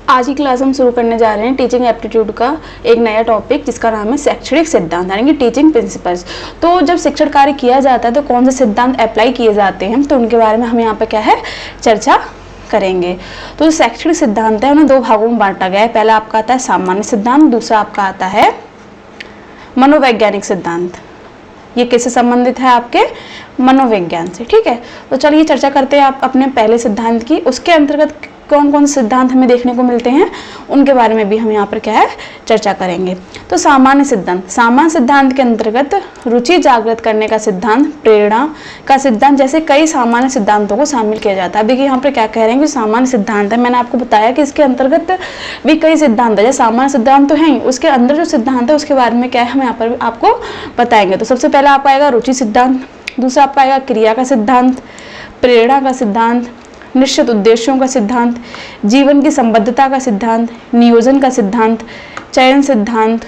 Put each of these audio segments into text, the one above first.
आज की क्लास हम शुरू करने जा रहे हैं टीचिंग एप्टीट्यूड का एक नया टॉपिक जिसका नाम है शैक्षणिक सिद्धांत यानी कि टीचिंग प्रिंसिपल्स। तो जब शिक्षण कार्य किया जाता है तो कौन से सिद्धांत अप्लाई किए जाते हैं तो उनके बारे में हम यहाँ पे क्या है चर्चा करेंगे। तो जो शैक्षणिक सिद्धांत है उन्हें दो भागों में बांटा गया है। पहला आपका आता है सामान्य सिद्धांत, दूसरा आपका आता है मनोवैज्ञानिक सिद्धांत। ये किससे संबंधित है? आपके मनोविज्ञान से। ठीक है, तो चलिए चर्चा करते हैं आप अपने पहले सिद्धांत की। उसके अंतर्गत कौन कौन से सिद्धांत हमें देखने को मिलते हैं उनके बारे में भी हम यहाँ पर क्या है चर्चा करेंगे। तो सामान्य सिद्धांत के अंतर्गत रुचि जागृत करने का सिद्धांत, प्रेरणा का सिद्धांत जैसे कई सामान्य सिद्धांतों को शामिल किया जाता है। अब देखिए यहाँ पर क्या कह रहे हैं कि सामान्य सिद्धांत है, मैंने आपको बताया कि इसके अंतर्गत भी कई सिद्धांत है। जैसे सामान्य सिद्धांत तो है ही, उसके अंदर जो सिद्धांत है उसके बारे में क्या है हम यहाँ पर आपको बताएंगे। तो सबसे पहला आपका आएगा रुचि सिद्धांत, दूसरा आपका आएगा क्रिया का सिद्धांत, प्रेरणा का सिद्धांत, निश्चित उद्देश्यों का सिद्धांत, जीवन की संबद्धता का सिद्धांत, नियोजन का सिद्धांत, चयन सिद्धांत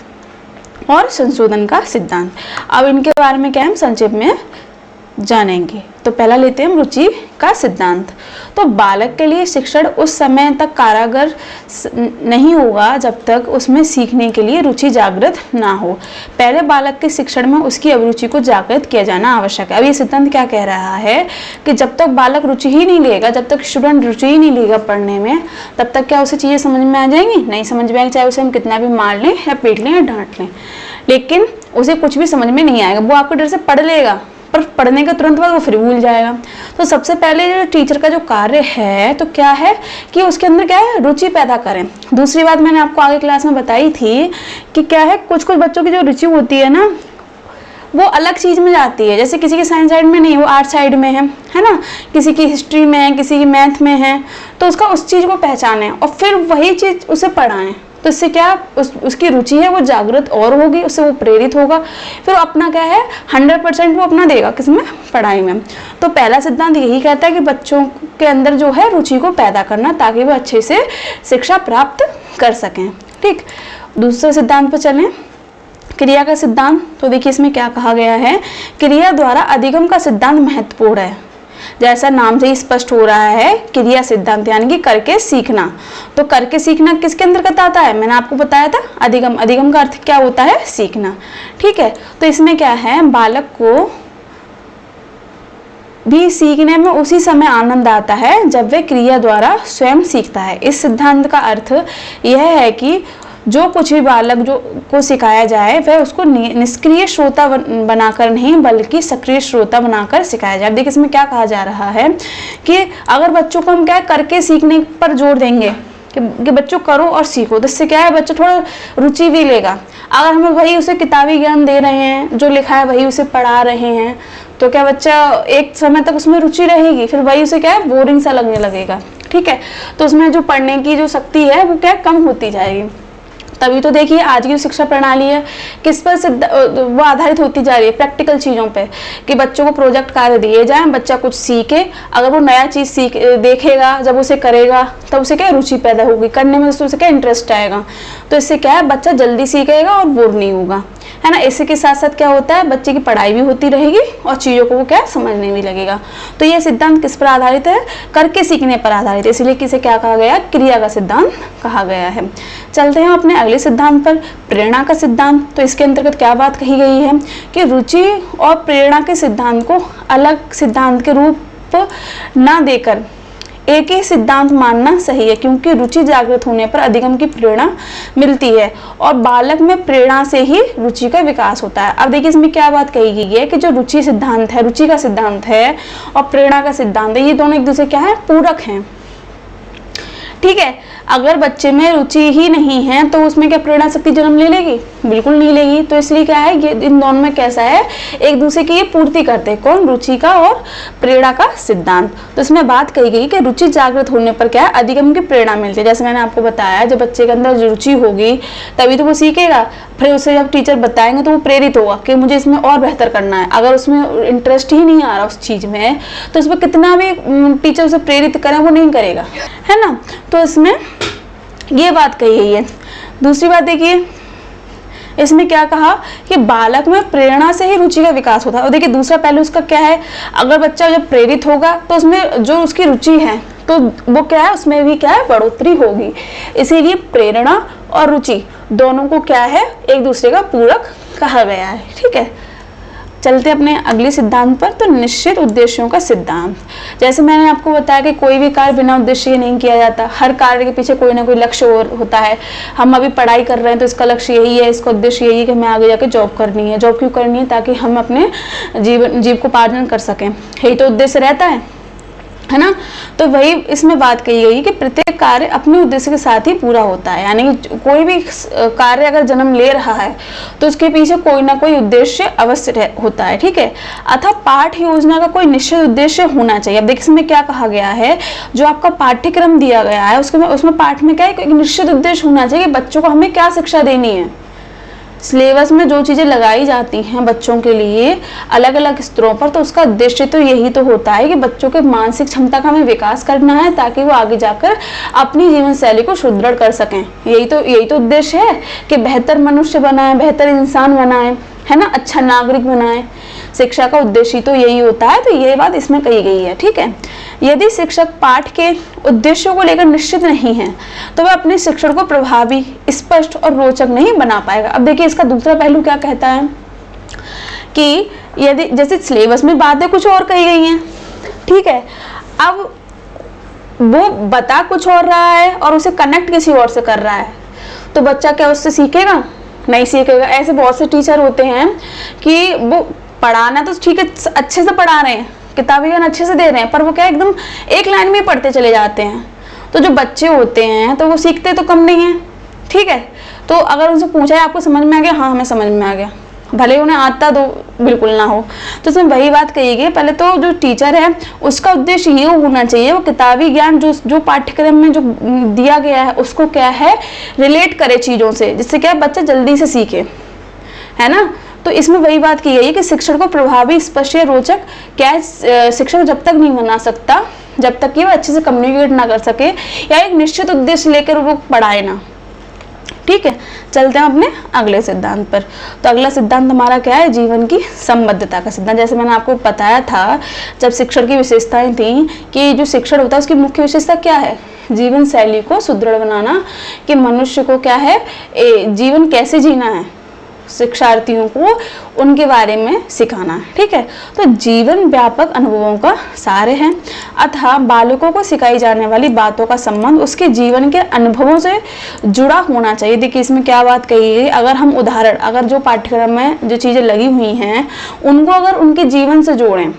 और संशोधन का सिद्धांत। अब इनके बारे में क्या हम संक्षेप में जानेंगे। तो पहला लेते हैं हम रुचि का सिद्धांत। तो बालक के लिए शिक्षण उस समय तक कारागर नहीं होगा जब तक उसमें सीखने के लिए रुचि जागृत ना हो। पहले बालक के शिक्षण में उसकी अभिरुचि को जागृत किया जाना आवश्यक है। अब ये सिद्धांत क्या कह रहा है कि जब तक बालक रुचि ही नहीं लेगा, जब तक स्टूडेंट रुचि ही नहीं लेगा पढ़ने में, तब तक क्या उसे चीज़ें समझ में आ जाएंगी? नहीं समझ में आएंगी, चाहे उसे हम कितना भी मार लें या पीट लें या डांट लें, लेकिन उसे कुछ भी समझ में नहीं आएगा। वो आपके डर से पढ़ लेगा पर पढ़ने के तुरंत बाद वो फिर भूल जाएगा। तो सबसे पहले जो टीचर का जो कार्य है तो क्या है कि उसके अंदर क्या है रुचि पैदा करें। दूसरी बात मैंने आपको आगे क्लास में बताई थी कि क्या है कुछ कुछ बच्चों की जो रुचि होती है ना वो अलग चीज में जाती है। जैसे किसी की साइंस साइड में नहीं, वो आर्ट साइड में है ना, किसी की हिस्ट्री में है, किसी की मैथ में है, तो उसका उस चीज को पहचाने और फिर वही चीज उसे पढ़ाएं। तो इससे क्या उसकी रुचि है वो जागृत और होगी, उससे वो प्रेरित होगा, फिर अपना क्या है 100% वो अपना देगा किसमें? पढ़ाई में। तो पहला सिद्धांत यही कहता है कि बच्चों के अंदर जो है रुचि को पैदा करना ताकि वो अच्छे से शिक्षा प्राप्त कर सकें। ठीक, दूसरे सिद्धांत पर चलें, क्रिया का सिद्धांत। तो देखिए इसमें क्या कहा गया है, क्रिया द्वारा अधिगम का सिद्धांत महत्वपूर्ण है। जैसा नाम से ही स्पष्ट हो रहा है, क्रिया सिद्धांत यानी कि करके सीखना। तो करके सीखना किसके अंतर्गत आता है? मैंने आपको बताया था अधिगम। अधिगम का अर्थ क्या होता है? सीखना। ठीक है, तो इसमें क्या है बालक को भी सीखने में उसी समय आनंद आता है जब वह क्रिया द्वारा स्वयं सीखता है। इस सिद्धांत का अर्थ यह है कि जो कुछ भी बालक जो को सिखाया जाए वह उसको निष्क्रिय श्रोता बनाकर नहीं बल्कि सक्रिय श्रोता बनाकर सिखाया जाए। देखिए इसमें क्या कहा जा रहा है कि अगर बच्चों को हम क्या करके सीखने पर जोर देंगे कि बच्चों करो और सीखो, तो इससे क्या है बच्चा थोड़ा रुचि भी लेगा। अगर हमें वही उसे किताबी ज्ञान दे रहे हैं, जो लिखा है वही उसे पढ़ा रहे हैं, तो क्या बच्चा एक समय तक उसमें रुचि रहेगी, फिर वही उसे क्या है बोरिंग सा लगने लगेगा। ठीक है, तो उसमें जो पढ़ने की जो शक्ति है वो क्या कम होती जाएगी। तभी तो देखिए आज की शिक्षा प्रणाली है किस पर वो आधारित होती जा रही है? प्रैक्टिकल चीज़ों पे, कि बच्चों को प्रोजेक्ट कार्य दिए जाएं, बच्चा कुछ सीखे, अगर वो नया चीज़ देखेगा, जब उसे करेगा तब उसे क्या रुचि पैदा होगी, करने में उसे क्या इंटरेस्ट आएगा। तो इससे क्या है बच्चा जल्दी सीखेगा और बोर नहीं होगा, है ना। इसी के साथ साथ क्या होता है बच्चे की पढ़ाई भी होती रहेगी और चीज़ों को वो क्या समझने भी लगेगा। तो ये सिद्धांत किस पर आधारित है? करके सीखने पर आधारित है, इसलिए किसे क्या कहा गया? क्रिया का सिद्धांत कहा गया है। चलते हैं अपने अगले सिद्धांत पर, प्रेरणा का सिद्धांत। तो इसके अंतर्गत क्या बात कही गई है कि रुचि और प्रेरणा के सिद्धांत को अलग सिद्धांत के रूप ना देकर एक ही सिद्धांत मानना सही है, क्योंकि रुचि जागृत होने पर अधिगम की प्रेरणा मिलती है और बालक में प्रेरणा से ही रुचि का विकास होता है। अब देखिए इसमें क्या बात कही गई है कि जो रुचि सिद्धांत है, रुचि का सिद्धांत है और प्रेरणा का सिद्धांत है, ये दोनों एक दूसरे क्या है पूरक हैं। ठीक है, अगर बच्चे में रुचि ही नहीं है तो उसमें क्या प्रेरणा शक्ति जन्म ले लेगी? बिल्कुल नहीं लेगी। तो इसलिए क्या है ये इन दोनों में कैसा है एक दूसरे की ये पूर्ति करते हैं। कौन? रुचि का और प्रेरणा का सिद्धांत। तो इसमें बात कही गई कि रुचि जागृत होने पर क्या है अधिगम की प्रेरणा मिलती है। जैसे मैंने आपको बताया जब बच्चे के अंदर रुचि होगी तभी तो वो सीखेगा, फिर उसे जब टीचर बताएंगे तो वो प्रेरित होगा कि मुझे इसमें और बेहतर करना है। अगर उसमें इंटरेस्ट ही नहीं आ रहा उस चीज़ में तो उसमें कितना भी टीचर उसे प्रेरित करें वो नहीं करेगा, है ना। तो इसमें ये बात कही गई है। दूसरी बात देखिए इसमें क्या कहा कि बालक में प्रेरणा से ही रुचि का विकास होता है। और देखिए दूसरा पहलू उसका क्या है, अगर बच्चा जब प्रेरित होगा तो उसमें जो उसकी रुचि है तो वो क्या है, उसमें भी क्या है, बढ़ोतरी होगी। इसीलिए प्रेरणा और रुचि दोनों को क्या है, एक दूसरे का पूरक कहा गया है। ठीक है, चलते अपने अगले सिद्धांत पर। तो निश्चित उद्देश्यों का सिद्धांत, जैसे मैंने आपको बताया कि कोई भी कार्य बिना उद्देश्य के नहीं किया जाता, हर कार्य के पीछे कोई ना कोई लक्ष्य और होता है। हम अभी पढ़ाई कर रहे हैं तो इसका लक्ष्य यही है, इसका उद्देश्य यही है कि हमें आगे जाके जॉब करनी है। जॉब क्यों करनी है? ताकि हम अपने जीविकोपार्जन कर सकें, यही तो उद्देश्य रहता है ना। तो वही इसमें बात कही गई कि प्रत्येक कार्य अपने उद्देश्य के साथ ही पूरा होता है, यानी कि कोई भी कार्य अगर जन्म ले रहा है तो उसके पीछे कोई ना कोई उद्देश्य अवश्य होता है। ठीक है, अतः पाठ योजना का कोई निश्चित उद्देश्य होना चाहिए। अब देखिए इसमें क्या कहा गया है, जो आपका पाठ्यक्रम दिया गया है उसमें पाठ में क्या है, एक निश्चित उद्देश्य होना चाहिए कि बच्चों को हमें क्या शिक्षा देनी है। सिलेबस में जो चीज़ें लगाई जाती हैं बच्चों के लिए अलग अलग स्तरों पर, तो उसका उद्देश्य तो यही तो होता है कि बच्चों के मानसिक क्षमता का हमें विकास करना है, ताकि वो आगे जाकर अपनी जीवन शैली को सुदृढ़ कर सकें। यही तो उद्देश्य है कि बेहतर मनुष्य बनाएं, बेहतर इंसान बनाएं, है ना, अच्छा नागरिक बनाएं। शिक्षा का उद्देश्य तो यही होता है। तो ये बात इसमें कही गई है। ठीक है, यदि शिक्षक पाठ के उद्देश्यों को लेकर निश्चित नहीं है तो वह अपने शिक्षण को प्रभावी, स्पष्ट और रोचक नहीं बना पाएगा। अब देखिए इसका दूसरा पहलू क्या कहता है कि यदि जैसे सिलेबस में बातें कुछ और कही गई हैं, ठीक है, अब वो बता कुछ और रहा है और उसे कनेक्ट किसी और से कर रहा है, तो बच्चा क्या उससे सीखेगा? नहीं सीखेगा। ऐसे बहुत से टीचर होते हैं कि वो पढ़ाना तो ठीक है, अच्छे से पढ़ा रहे हैं, किताबी ज्ञान अच्छे से दे रहे हैं, पर वो क्या एकदम एक लाइन में पढ़ते चले जाते हैं। तो जो बच्चे होते हैं तो वो सीखते तो कम नहीं है। ठीक है, तो अगर उनसे पूछा है आपको समझ में आ गया? हाँ हमें समझ में आ गया, भले उन्हें आता तो बिल्कुल ना हो। तो इसमें वही बात कही गई, पहले तो जो टीचर है उसका उद्देश्य ये होना चाहिए, वो किताबी ज्ञान जो पाठ्यक्रम में जो दिया गया है उसको क्या है, रिलेट करे चीज़ों से, जिससे क्या बच्चा जल्दी से सीखे, है ना। तो इसमें वही बात की गई है कि शिक्षण को प्रभावी, स्पष्ट या रोचक क्या है, शिक्षक जब तक नहीं बना सकता जब तक कि वो अच्छे से कम्युनिकेट ना कर सके या एक निश्चित उद्देश्य लेकर वो पढ़ाए ना। ठीक है, चलते हैं अपने अगले सिद्धांत पर। तो अगला सिद्धांत हमारा क्या है, जीवन की संबद्धता का सिद्धांत। जैसे मैंने आपको बताया था जब शिक्षण की विशेषताएं थी कि जो शिक्षण होता है उसकी मुख्य विशेषता क्या है, जीवन शैली को सुदृढ़ बनाना, कि मनुष्य को क्या है जीवन कैसे जीना है, शिक्षार्थियों को उनके बारे में सिखाना है। ठीक है, तो जीवन व्यापक अनुभवों का सार है, अतः बालकों को सिखाई जाने वाली बातों का संबंध उसके जीवन के अनुभवों से जुड़ा होना चाहिए। देखिए इसमें क्या बात कही है, अगर हम उदाहरण, अगर जो पाठ्यक्रम में जो चीज़ें लगी हुई हैं उनको अगर उनके जीवन से जोड़ें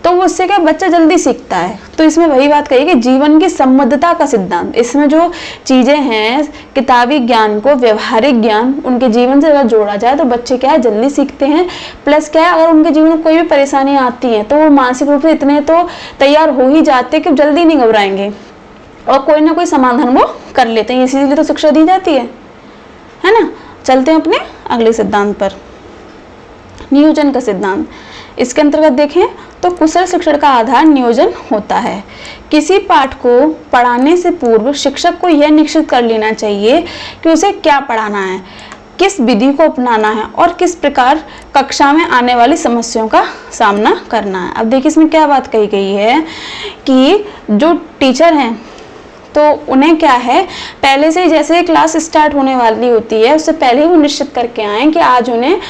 तो उससे क्या बच्चा जल्दी सीखता है। तो इसमें वही बात कही कि जीवन की संबद्धता का सिद्धांत, इसमें जो चीजें हैं किताबी ज्ञान को व्यवहारिक ज्ञान उनके जीवन से अगर जोड़ा जाए तो बच्चे क्या है जल्दी सीखते हैं। प्लस क्या है, अगर उनके जीवन में कोई भी परेशानी आती है तो वो मानसिक रूप से इतने तो तैयार हो ही जाते हैं कि जल्दी नहीं घबराएंगे और कोई ना कोई समाधान वो कर लेते हैं। इसीलिए तो शिक्षा दी जाती है ना। चलते हैं अपने अगले सिद्धांत पर, नियोजन का सिद्धांत। इसके अंतर्गत देखें तो कुशल शिक्षण का आधार नियोजन होता है। किसी पाठ को पढ़ाने से पूर्व शिक्षक को यह निश्चित कर लेना चाहिए कि उसे क्या पढ़ाना है, किस विधि को अपनाना है और किस प्रकार कक्षा में आने वाली समस्याओं का सामना करना है। अब देखिए इसमें क्या बात कही गई है कि जो टीचर हैं तो उन्हें क्या है पहले से ही, जैसे क्लास स्टार्ट होने वाली होती है उससे पहले ही वो निश्चित करके आए कि आज उन्हें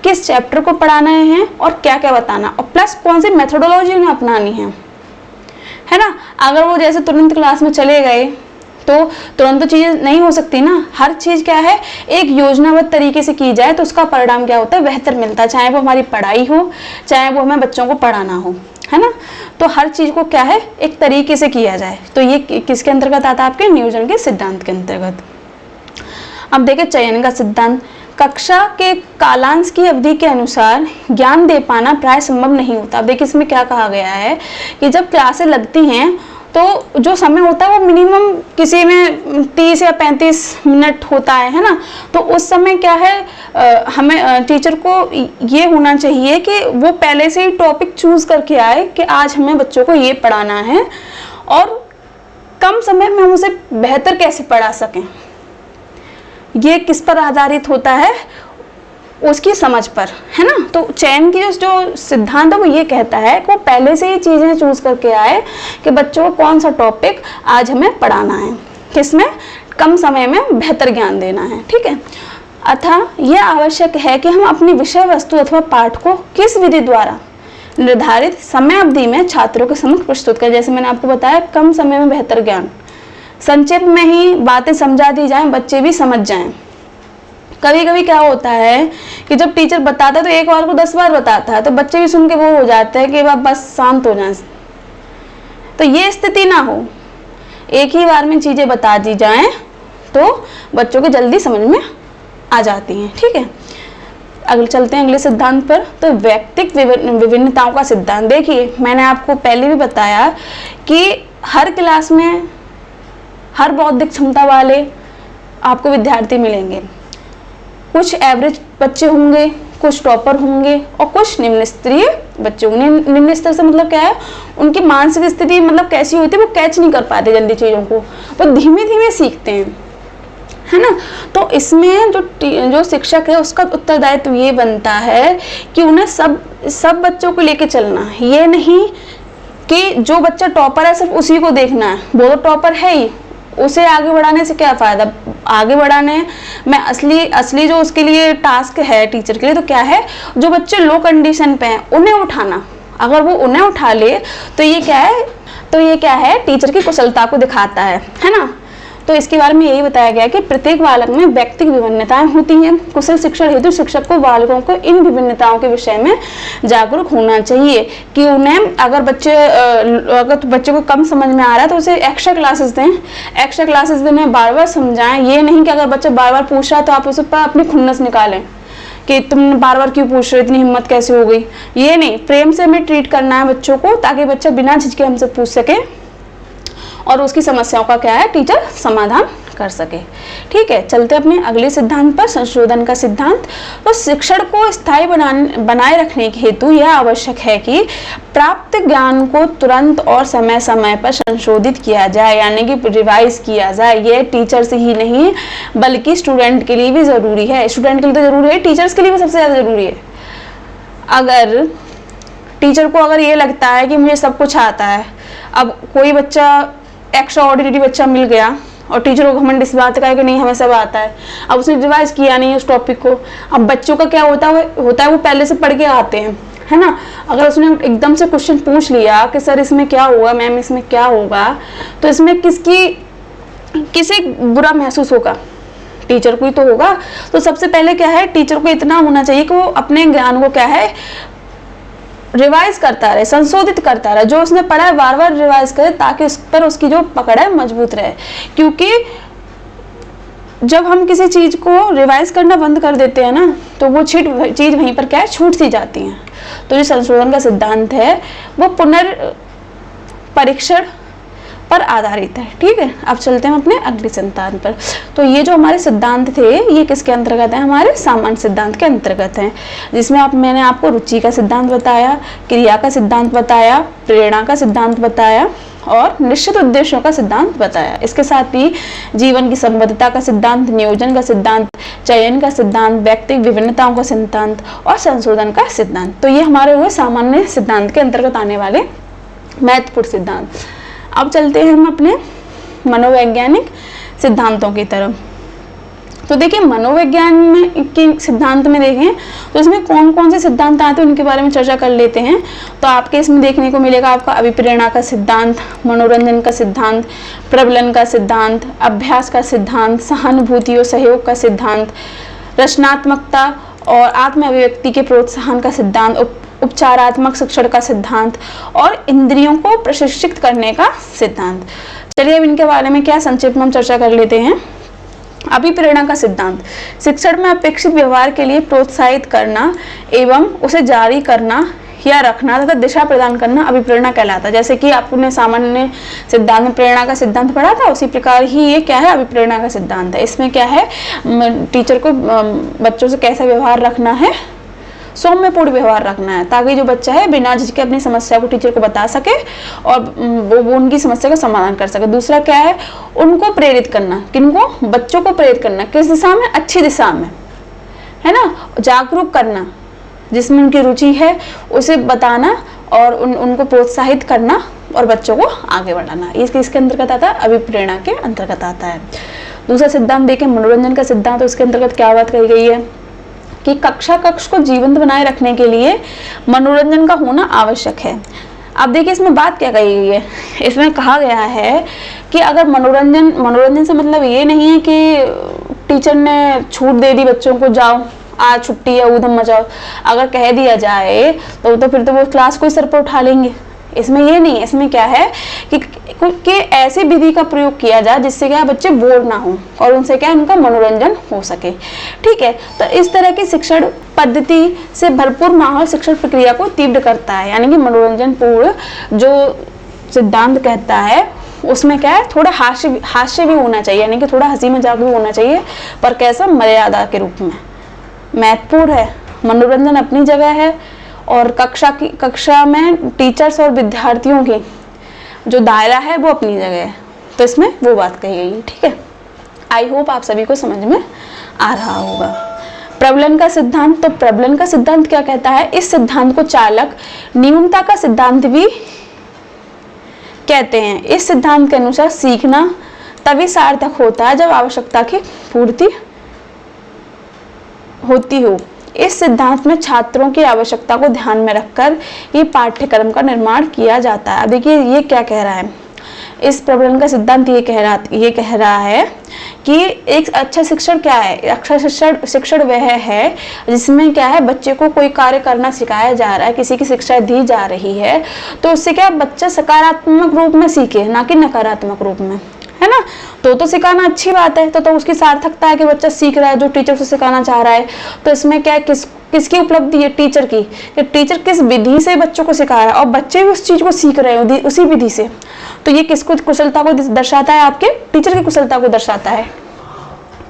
किस चैप्टर को पढ़ाना है और क्या क्या बताना, और प्लस कौन सी मेथोडोलॉजी उन्हें अपनानी है ना। अगर वो जैसे तुरंत क्लास में चले गए तो तुरंत तो चीज़ें नहीं हो सकती ना। हर चीज़ क्या है एक योजनाबद्ध तरीके से की जाए तो उसका परिणाम क्या होता है, बेहतर मिलता है, चाहे वो हमारी पढ़ाई हो चाहे वो हमें बच्चों को पढ़ाना हो, है ना। तो हर चीज को क्या है एक तरीके से किया जाए। तो ये किसके अंतर्गत आता है, आपके नियोजन के सिद्धांत के अंतर्गत। अब देखिए चयन का सिद्धांत। कक्षा के कालांश की अवधि के अनुसार ज्ञान दे पाना प्राय संभव नहीं होता। अब देखिए इसमें क्या कहा गया है कि जब क्लासें लगती हैं तो जो समय होता है वो मिनिमम किसी में 30 या 35 मिनट होता है ना। तो उस समय क्या है हमें टीचर को ये होना चाहिए कि वो पहले से ही टॉपिक चूज करके आए कि आज हमें बच्चों को ये पढ़ाना है और कम समय में हम उसे बेहतर कैसे पढ़ा सकें। ये किस पर आधारित होता है, उसकी समझ पर, है ना। तो चयन की जो सिद्धांत है वो ये कहता है कि वो पहले से ही चीज़ें चूज करके आए कि बच्चों को कौन सा टॉपिक आज हमें पढ़ाना है, किसमें कम समय में बेहतर ज्ञान देना है, ठीक है। अतः यह आवश्यक है कि हम अपनी विषय वस्तु अथवा पाठ को किस विधि द्वारा निर्धारित समय अवधि में छात्रों के समक्ष प्रस्तुत करें। जैसे मैंने आपको बताया, कम समय में बेहतर ज्ञान, संक्षेप में ही बातें समझा दी जाएं, बच्चे भी समझ जाएं। कभी कभी क्या होता है कि जब टीचर बताता है तो एक बार को 10 बार बताता है, तो बच्चे भी सुन के वो हो जाते हैं कि बस शांत हो जाए। तो ये स्थिति ना हो, एक ही बार में चीजें बता दी जाएं तो बच्चों को जल्दी समझ में आ जाती हैं, ठीक है। अगले चलते हैं अगले सिद्धांत पर। तो व्यक्तिक विभिन्नताओं का सिद्धांत। देखिए, मैंने आपको पहले भी बताया कि हर क्लास में हर बौद्धिक क्षमता वाले आपको विद्यार्थी मिलेंगे। कुछ एवरेज बच्चे होंगे, कुछ टॉपर होंगे और कुछ निम्न स्तरीय बच्चे होंगे। निम्न स्तर से मतलब क्या है, उनकी मानसिक स्थिति मतलब कैसी होती है, वो कैच नहीं कर पाते जल्दी चीज़ों को, वो धीमे धीमे सीखते हैं, है ना। तो इसमें जो शिक्षक है उसका उत्तरदायित्व ये बनता है कि उन्हें सब बच्चों को लेके चलना है। ये नहीं कि जो बच्चा टॉपर है सिर्फ उसी को देखना है, वो तो टॉपर है ही, उसे आगे बढ़ाने से क्या फ़ायदा। आगे बढ़ाने में असली जो उसके लिए टास्क है टीचर के लिए, तो क्या है, जो बच्चे लो कंडीशन पे हैं उन्हें उठाना। अगर वो उन्हें उठा ले तो ये क्या है, टीचर की कुशलता को दिखाता है ना। तो इसके बारे में यही बताया गया कि प्रत्येक बालक में व्यक्तिगत विभिन्नताएं होती हैं। कुशल शिक्षण हेतु शिक्षक को बालकों को इन विभिन्नताओं के विषय में जागरूक होना चाहिए कि उन्हें अगर बच्चे को कम समझ में आ रहा है तो उसे एक्स्ट्रा क्लासेस दें। एक्स्ट्रा क्लासेस देने, बार बार समझाएं। ये नहीं कि अगर बच्चा बार बार पूछ रहा है तो आप उसे पर अपनी खुन्नस निकालें कि तुम बार बार क्यों पूछ रहे हो, इतनी हिम्मत कैसे हो गई। ये नहीं, प्रेम से हमें ट्रीट करना है बच्चों को, ताकि बच्चा बिना झिझके हमसे पूछ सके और उसकी समस्याओं का क्या है, टीचर समाधान कर सके, ठीक है। चलते अपने अगले सिद्धांत पर, संशोधन का सिद्धांत। तो शिक्षण को स्थायी बनाए रखने के हेतु यह आवश्यक है कि प्राप्त ज्ञान को तुरंत और समय समय पर संशोधित किया जाए, यानी कि रिवाइज किया जाए। यह टीचर से ही नहीं बल्कि स्टूडेंट के लिए भी जरूरी है। स्टूडेंट के लिए तो जरूरी है, टीचर्स के लिए भी सबसे ज्यादा जरूरी है। अगर टीचर को अगर ये लगता है कि मुझे सब कुछ आता है, अब कोई बच्चा एक्स्ट्रा ऑर्डिनरी बच्चा मिल गया और टीचर को घमंड इस बात का है कि नहीं हमें सब आता है, अब उसने रिवाइज किया नहीं उस टॉपिक को। अब बच्चों का क्या होता है वो पहले से पढ़ के आते हैं, है ना। अगर उसने एकदम से क्वेश्चन पूछ लिया कि सर इसमें क्या होगा, मैम इसमें क्या होगा, तो इसमें किसे बुरा महसूस होगा, टीचर को ही तो होगा। तो सबसे पहले क्या है, टीचर को इतना होना चाहिए कि वो अपने ज्ञान को क्या है, रिवाइज करता रहे, संशोधित करता रहे। जो उसने पढ़ा है बार बार रिवाइज करे, ताकि उस पर उसकी जो पकड़ है मजबूत रहे। क्योंकि जब हम किसी चीज को रिवाइज करना बंद कर देते हैं ना, तो वो चीज वहीं पर क्या है, छूट सी जाती है। तो जो संशोधन का सिद्धांत है वो पुनर्परीक्षण पर आधारित है, ठीक है। अब चलते हैं अपने अगले सिद्धांत पर। तो ये जो हमारे सिद्धांत थे ये किसके अंतर्गत है, हमारे सामान्य सिद्धांत के अंतर्गत हैं, जिसमें मैंने आपको रुचि का सिद्धांत बताया, क्रिया का सिद्धांत बताया, प्रेरणा का सिद्धांत बताया और निश्चित उद्देश्यों का सिद्धांत बताया। इसके साथ ही जीवन की संबद्धता का सिद्धांत, नियोजन का सिद्धांत, चयन का सिद्धांत, व्यक्तिगत विभिन्नताओं का सिद्धांत और संशोधन का सिद्धांत। तो ये हमारे हुए सामान्य सिद्धांत के अंतर्गत आने वाले महत्वपूर्ण सिद्धांत। अब चलते हैं हम अपने मनोवैज्ञानिक सिद्धांतों की तरफ। तो देखिए, मनोविज्ञान में के सिद्धांत में देखें तो इसमें कौन कौन से सिद्धांत आते हैं उनके बारे में चर्चा कर लेते हैं। तो आपके इसमें देखने को मिलेगा आपका अभिप्रेरणा का सिद्धांत, मनोरंजन का सिद्धांत, प्रबलन का सिद्धांत, अभ्यास का सिद्धांत, सहानुभूति और सहयोग का सिद्धांत, रचनात्मकता और आत्म अभिव्यक्ति के प्रोत्साहन का सिद्धांत, उपचारात्मक शिक्षण का सिद्धांत और इंद्रियों को प्रशिक्षित करने का सिद्धांत। चलिए अब इनके बारे में क्या संक्षिप्त में हम चर्चा कर लेते हैं। अभिप्रेरणा का सिद्धांत, शिक्षण में अपेक्षित व्यवहार के लिए प्रोत्साहित करना एवं उसे जारी करना या रखना तथा दिशा प्रदान करना अभिप्रेरणा कहलाता है। जैसे कि आपने सामान्य सिद्धांत में प्रेरणा का सिद्धांत पढ़ा था, उसी प्रकार ही ये क्या है, अभिप्रेरणा का सिद्धांत है। इसमें क्या है, टीचर को बच्चों से कैसा व्यवहार रखना है, सौम्यपूर्ण व्यवहार रखना है, ताकि जो बच्चा है बिना झिझके अपनी समस्या को टीचर को बता सके और वो उनकी समस्या का समाधान कर सके। दूसरा क्या है, उनको प्रेरित करना, किनको, बच्चों को प्रेरित करना, किस दिशा में, अच्छी दिशा में, है ना, जागरूक करना, जिसमें उनकी रुचि है उसे बताना और उनको प्रोत्साहित करना और बच्चों को आगे बढ़ाना, ये किसके अंतर्गत आता है, अभिप्रेरणा के अंतर्गत आता है। दूसरा सिद्धांत देखें मनोरंजन का सिद्धांत, तो इसके अंतर्गत क्या बात कही गई है कि कक्षा कक्ष को जीवंत बनाए रखने के लिए मनोरंजन का होना आवश्यक है। अब देखिए इसमें बात क्या कही गई है, इसमें कहा गया है कि अगर मनोरंजन से मतलब ये नहीं है कि टीचर ने छूट दे दी बच्चों को, जाओ आज छुट्टी है ऊधम मचाओ, अगर कह दिया जाए तो फिर तो वो क्लास को ही सर पर उठा लेंगे। इसमें ये नहीं, इसमें क्या है कि ऐसी विधि का प्रयोग किया जाए जिससे क्या बच्चे बोर ना हो और उनसे क्या उनका मनोरंजन हो सके। ठीक है, तो इस तरह की शिक्षण पद्धति से भरपूर माहौल शिक्षण प्रक्रिया को तीव्र करता है, यानी कि मनोरंजन पूर्ण जो सिद्धांत कहता है उसमें क्या है, थोड़ा हास्य भी होना चाहिए, यानी कि थोड़ा हंसी मजाक भी होना चाहिए, पर कैसा, मर्यादा के रूप में। महत्वपूर्ण है, मनोरंजन अपनी जगह है और कक्षा में टीचर्स और विद्यार्थियों की जो दायरा है वो अपनी जगह है, तो इसमें वो बात कही गई है। ठीक है, आई होप आप सभी को समझ में आ रहा होगा। प्रबलन का सिद्धांत, तो प्रबलन का सिद्धांत क्या कहता है, इस सिद्धांत को चालक न्यूनता का सिद्धांत भी कहते हैं। इस सिद्धांत के अनुसार सीखना तभी सार्थक होता है जब आवश्यकता की पूर्ति होती हो। इस सिद्धांत में छात्रों की आवश्यकता को ध्यान में रखकर ये पाठ्यक्रम का निर्माण किया जाता है। अब देखिए ये क्या कह रहा है, इस प्रबलन का सिद्धांत ये कह रहा है कि एक अच्छा शिक्षण क्या है, अच्छा शिक्षण वह है जिसमें क्या है, बच्चे को कोई कार्य करना सिखाया जा रहा है, किसी की शिक्षा दी जा रही है, तो उससे क्या बच्चा सकारात्मक रूप में सीखे, ना कि नकारात्मक रूप में, है ना। तो सिखाना अच्छी बात है, तो उसकी सार्थकता है कि बच्चा सीख रहा है जो टीचर उसे सिखाना चाह रहा है। तो इसमें क्या है, किसकी उपलब्धि है, टीचर की, कि टीचर किस विधि से बच्चों को सिखा रहा है और बच्चे भी उस चीज को सीख रहे हैं उसी विधि से। तो ये किसको कुशलता को दर्शाता है, आपके टीचर की कुशलता को दर्शाता है।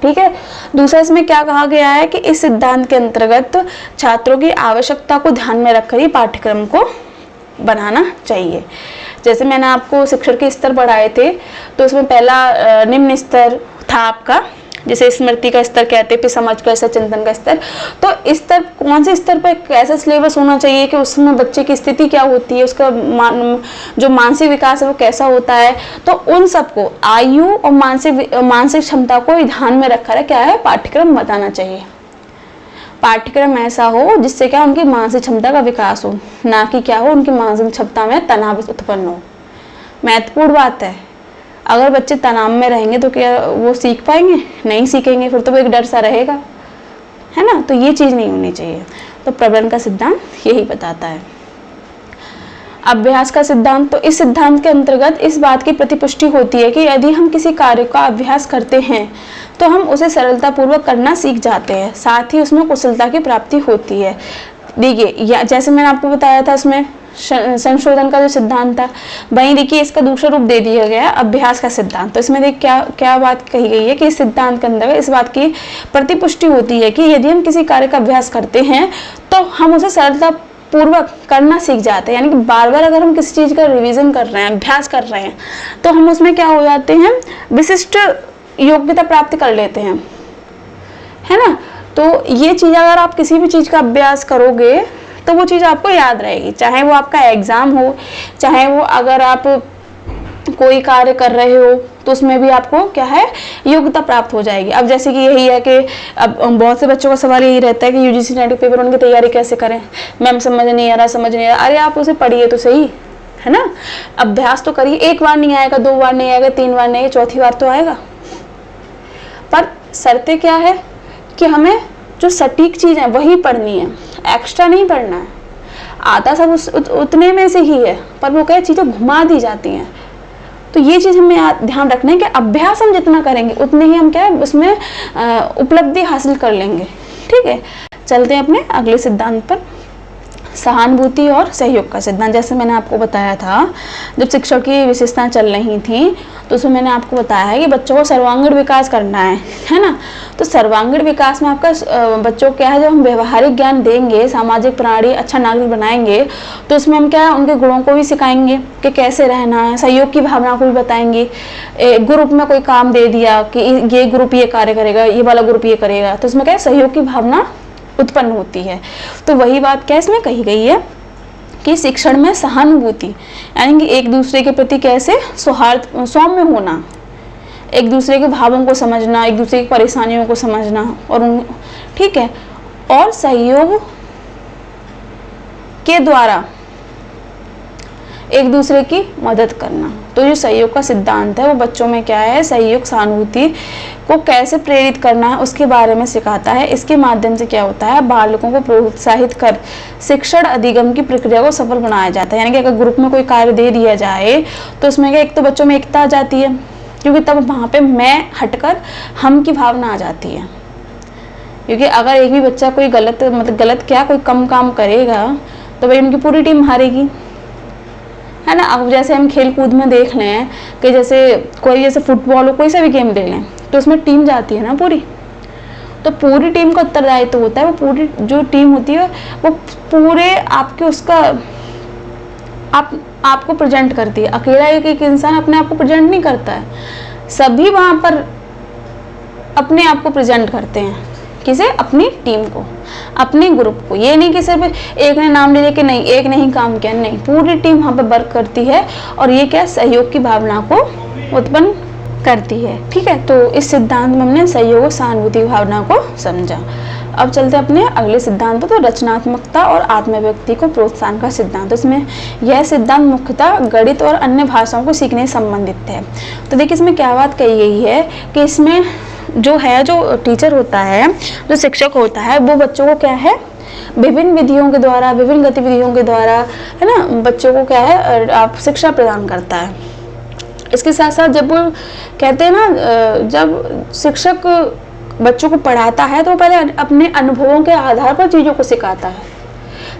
ठीक है, दूसरा इसमें क्या कहा गया है कि इस सिद्धांत के अंतर्गत छात्रों की आवश्यकता को ध्यान में रखकर ही पाठ्यक्रम को बनाना चाहिए। जैसे मैंने आपको शिक्षण के स्तर बढ़ाए थे, तो उसमें पहला निम्न स्तर था आपका, जैसे स्मृति का स्तर कहते हैं, फिर समझ का स्तर, चिंतन का स्तर। तो स्तर कौन से स्तर पर कैसा सिलेबस होना चाहिए कि उसमें बच्चे की स्थिति क्या होती है, उसका जो मानसिक विकास है वो कैसा होता है, तो उन सबको आयु और मानसिक क्षमता को ध्यान में रखकर क्या है पाठ्यक्रम बताना चाहिए। पाठ्यक्रम ऐसा हो जिससे क्या उनकी मानसिक क्षमता का विकास हो, ना कि क्या हो उनकी मानसिक क्षमता में तनाव उत्पन्न हो। महत्वपूर्ण बात है, अगर बच्चे तनाव में रहेंगे तो क्या वो सीख पाएंगे, नहीं सीखेंगे, फिर तो वो एक डर सा रहेगा, है ना। तो ये चीज नहीं होनी चाहिए। तो प्रबलन का सिद्धांत यही बताता है। अभ्यास का सिद्धांत, तो इस सिद्धांत के अंतर्गत इस बात की प्रतिपुष्टि होती है कि यदि हम किसी कार्य का अभ्यास करते हैं तो हम उसे सरलतापूर्वक करना सीख जाते हैं, साथ ही उसमें कुशलता की प्राप्ति होती है। देखिए जैसे मैंने आपको बताया था इसमें संशोधन का जो सिद्धांत था, वहीं देखिए इसका दूसरा रूप दे दिया गया अभ्यास का सिद्धांत। तो इसमें देखिए क्या बात कही गई है कि इस सिद्धांत के अंदर इस बात की प्रतिपुष्टि होती है कि यदि हम किसी कार्य का अभ्यास करते हैं तो हम उसे सरलता पूर्वक करना सीख जाते हैं। यानी कि बार बार अगर हम किसी चीज का रिवीजन कर रहे हैं, अभ्यास कर रहे हैं, तो हम उसमें क्या हो जाते हैं, विशिष्ट योग्यता प्राप्त कर लेते हैं, है ना। तो ये चीज अगर आप किसी भी चीज का अभ्यास करोगे तो वो चीज आपको याद रहेगी, चाहे वो आपका एग्जाम हो, चाहे वो अगर आप कोई कार्य कर रहे हो तो उसमें भी आपको क्या है योग्यता प्राप्त हो जाएगी। अब जैसे कि यही है कि अब बहुत से बच्चों का सवाल यही रहता है कि यूजीसी नेट पेपर उनकी तैयारी कैसे करें, मैम समझ नहीं आ रहा। अरे आप उसे पढ़िए तो सही, है ना, अभ्यास तो करिए। एक बार नहीं आएगा, 2 बार नहीं आएगा, 3 बार नहीं आएगा, चौथी बार तो आएगा। पर शर्तें क्या है कि हमें जो सटीक चीज है वही पढ़नी है, एक्स्ट्रा नहीं पढ़ना है। आता सब उतने में से ही है, पर वो क्या चीजें घुमा दी जाती हैं। तो ये चीज हमें ध्यान रखना है कि अभ्यास हम जितना करेंगे उतने ही हम क्या है उसमें उपलब्धि हासिल कर लेंगे। ठीक है, चलते हैं अपने अगले सिद्धांत पर, सहानुभूति और सहयोग का सिद्धांत। जैसे मैंने आपको बताया था जब शिक्षण की विशेषताएं चल रही थी तो उसमें मैंने आपको बताया है कि बच्चों को सर्वांगीण विकास करना है ना। तो सर्वांगीण विकास में आपका बच्चों को क्या है, जब हम व्यवहारिक ज्ञान देंगे, सामाजिक प्रणाली, अच्छा नागरिक बनाएंगे, तो उसमें हम क्या है उनके गुणों को भी सिखाएंगे कि कैसे रहना है, सहयोग की भावना को भी बताएंगे। ग्रुप में कोई काम दे दिया कि ये ग्रुप ये कार्य करेगा, ये वाला ग्रुप ये करेगा, तो उसमें क्या है सहयोग की भावना उत्पन्न होती है। तो वही बात क्या इसमें कही गई है कि शिक्षण में सहानुभूति यानी कि एक दूसरे के प्रति कैसे सौहार्द सौम्य होना, एक दूसरे के भावों को समझना, एक दूसरे की परेशानियों को समझना और उन ठीक है, और सहयोग के द्वारा एक दूसरे की मदद करना। तो जो सहयोग का सिद्धांत है वो बच्चों में क्या है, सहयोग सहानुभूति को कैसे प्रेरित करना है उसके बारे में सिखाता है। इसके माध्यम से क्या होता है, बालकों को प्रोत्साहित कर शिक्षण अधिगम की प्रक्रिया को सफल बनाया जाता है। यानी कि अगर ग्रुप में कोई कार्य दे दिया जाए तो उसमें क्या, एक तो बच्चों में एकता आ जाती है, क्योंकि तब वहाँ पे मैं हटकर हम की भावना आ जाती है। क्योंकि अगर एक भी बच्चा कोई गलत क्या कोई कम काम करेगा तो भाई उनकी पूरी टीम हारेगी, है ना। अब जैसे हम खेल कूद में देख लें कि जैसे फुटबॉल हो, कोई सा भी गेम ले लें तो उसमें टीम जाती है ना पूरी, तो पूरी टीम का उत्तरदायित्व होता है। वो पूरी जो टीम होती है वो पूरे आपके उसका आपको प्रेजेंट करती है। अकेला एक इंसान अपने आप को प्रेजेंट नहीं करता है, सभी वहां पर अपने आप को प्रेजेंट करते हैं। किसे? अपनी टीम को, अपने ग्रुप को। ये नहीं कि सिर्फ एक ने नाम ले लिया कि नहीं एक ने ही काम किया, नहीं, पूरी टीम वहाँ पे वर्क करती है और ये क्या सहयोग की भावना को उत्पन्न करती है। ठीक है, तो इस सिद्धांत में हमने सहयोग और सहानुभूति की भावना को समझा। अब चलते अपने अगले सिद्धांत पर, तो रचनात्मकता और आत्मव्यक्ति को प्रोत्साहन का सिद्धांत। तो इसमें यह सिद्धांत मुख्यतः गणित और अन्य भाषाओं को सीखने से संबंधित है। तो देखिए इसमें क्या बात कही गई है कि इसमें जो टीचर होता है, जो शिक्षक होता है, वो बच्चों को क्या है, विभिन्न विधियों के द्वारा, विभिन्न गतिविधियों के द्वारा, है ना, बच्चों को क्या है आप शिक्षा प्रदान करता है। इसके साथ साथ जब वो कहते हैं ना, जब शिक्षक बच्चों को पढ़ाता है तो पहले अपने अनुभवों के आधार पर चीज़ों को सिखाता है,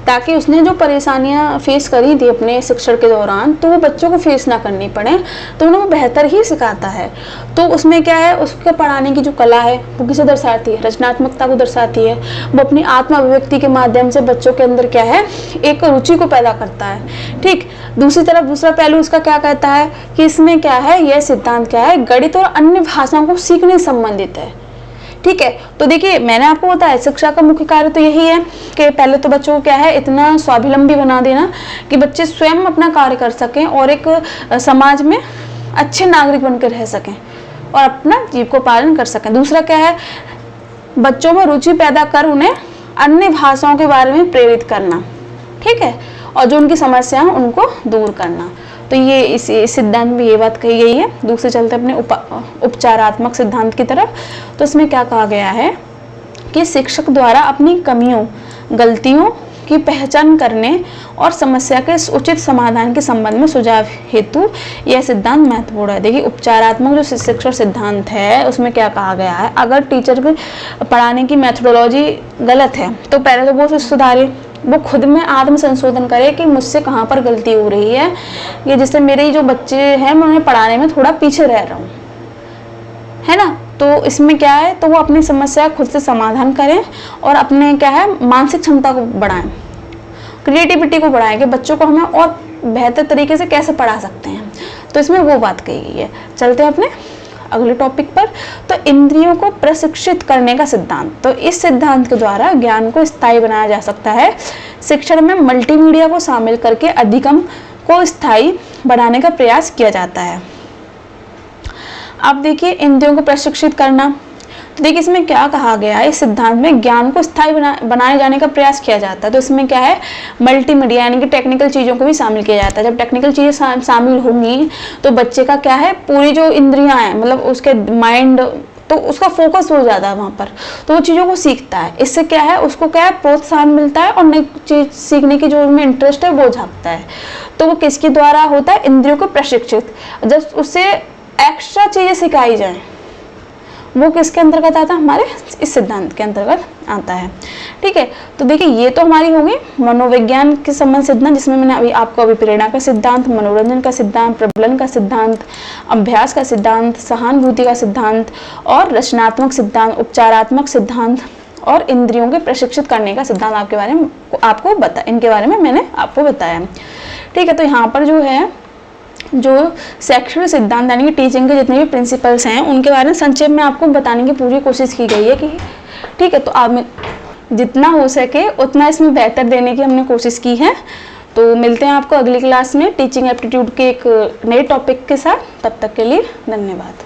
ताकि उसने जो परेशानियां फेस करी थी अपने शिक्षण के दौरान तो वो बच्चों को फेस ना करनी पड़े, तो उन्हें वो बेहतर ही सिखाता है। तो उसमें क्या है, उसके पढ़ाने की जो कला है वो किसे दर्शाती है, रचनात्मकता को दर्शाती है। वो अपनी आत्म अभिव्यक्ति के माध्यम से बच्चों के अंदर क्या है, एक रुचि को पैदा करता है। ठीक, दूसरी तरफ दूसरा पहलू इसका क्या कहता है कि इसमें क्या है, यह सिद्धांत क्या है, गणित और अन्य भाषाओं को सीखने से संबंधित है। ठीक है, तो देखिए मैंने आपको बताया शिक्षा का मुख्य कार्य तो यही है कि पहले तो बच्चों को क्या है, इतना स्वावलंबी बना देना कि बच्चे स्वयं अपना कार्य कर सकें और एक समाज में अच्छे नागरिक बनकर रह सकें और अपना जीविकोपार्जन कर सकें। दूसरा क्या है, बच्चों में रुचि पैदा कर उन्हें अन्य भाषाओं के बारे में प्रेरित करना। ठीक है, और जो उनकी समस्याएं उनको दूर करना। तो ये इस सिद्धांत में ये बात कही गई है। दूसरे चलते अपने उपचारात्मक सिद्धांत की तरफ। तो इसमें क्या कहा गया है कि शिक्षक द्वारा अपनी कमियों, गलतियों की पहचान करने और समस्या के उचित समाधान के संबंध में सुझाव हेतु यह सिद्धांत महत्वपूर्ण है। देखिए उपचारात्मक जो शिक्षण सिद्धांत है उसमें क्या कहा गया है, अगर टीचर के पढ़ाने की मेथोडोलॉजी गलत है तो पहले तो वो उसे सुधारे, वो खुद में आत्म संशोधन करे कि मुझसे कहाँ पर गलती हो रही है, ये जिससे मेरे जो बच्चे हैं मैं उन्हें पढ़ाने में थोड़ा पीछे रह रहा हूँ, है ना। तो इसमें क्या है, तो वो अपनी समस्या खुद से समाधान करें और अपने क्या है मानसिक क्षमता को बढ़ाएं, क्रिएटिविटी को बढ़ाएं कि बच्चों को हमें और बेहतर तरीके से कैसे पढ़ा सकते हैं। तो इसमें वो बात कही गई है। चलते हैं अपने अगले टॉपिक पर, तो इंद्रियों को प्रशिक्षित करने का सिद्धांत। तो इस सिद्धांत के द्वारा ज्ञान को स्थायी बनाया जा सकता है। शिक्षण में मल्टीमीडिया को शामिल करके अधिगम को स्थायी बनाने का प्रयास किया जाता है। अब देखिए इंद्रियों को प्रशिक्षित करना, तो देखिए इसमें क्या कहा गया है, इस सिद्धांत में ज्ञान को स्थायी बनाए जाने का प्रयास किया जाता है। तो इसमें क्या है, मल्टीमीडिया यानी कि टेक्निकल चीज़ों को भी शामिल किया जाता है। जब टेक्निकल चीज़ें शामिल होंगी तो बच्चे का क्या है, पूरी जो इंद्रियां हैं मतलब उसके माइंड, तो उसका फोकस हो जाता है वहाँ पर, तो वो चीज़ों को सीखता है। इससे क्या है, उसको क्या है प्रोत्साहन मिलता है और नई चीज़ सीखने की जो उनमें इंटरेस्ट है वो झाँकता है। तो वो किसके द्वारा होता है, इंद्रियों को प्रशिक्षित, जब उससे एक्स्ट्रा चीज़ें सिखाई जाए वो किसके अंतर्गत आता है, हमारे इस सिद्धांत के अंतर्गत आता है। ठीक है, तो देखिए ये तो हमारी होगी मनोविज्ञान के संबंध सिद्धांत, जिसमें मैंने अभी आपको अभिप्रेरणा का सिद्धांत, मनोरंजन का सिद्धांत, प्रबलन का सिद्धांत, अभ्यास का सिद्धांत, सहानुभूति का सिद्धांत और रचनात्मक सिद्धांत, उपचारात्मक सिद्धांत और इंद्रियों के प्रशिक्षित करने का सिद्धांत इनके बारे में मैंने आपको बताया। ठीक है, तो यहाँ पर जो है जो शैक्षणिक सिद्धांत यानी कि टीचिंग के जितने भी प्रिंसिपल्स हैं उनके बारे में संक्षेप में आपको बताने की पूरी कोशिश की गई है कि ठीक है। तो जितना हो सके उतना इसमें बेहतर देने की हमने कोशिश की है। तो मिलते हैं आपको अगली क्लास में टीचिंग एप्टीट्यूड के एक नए टॉपिक के साथ। तब तक के लिए धन्यवाद।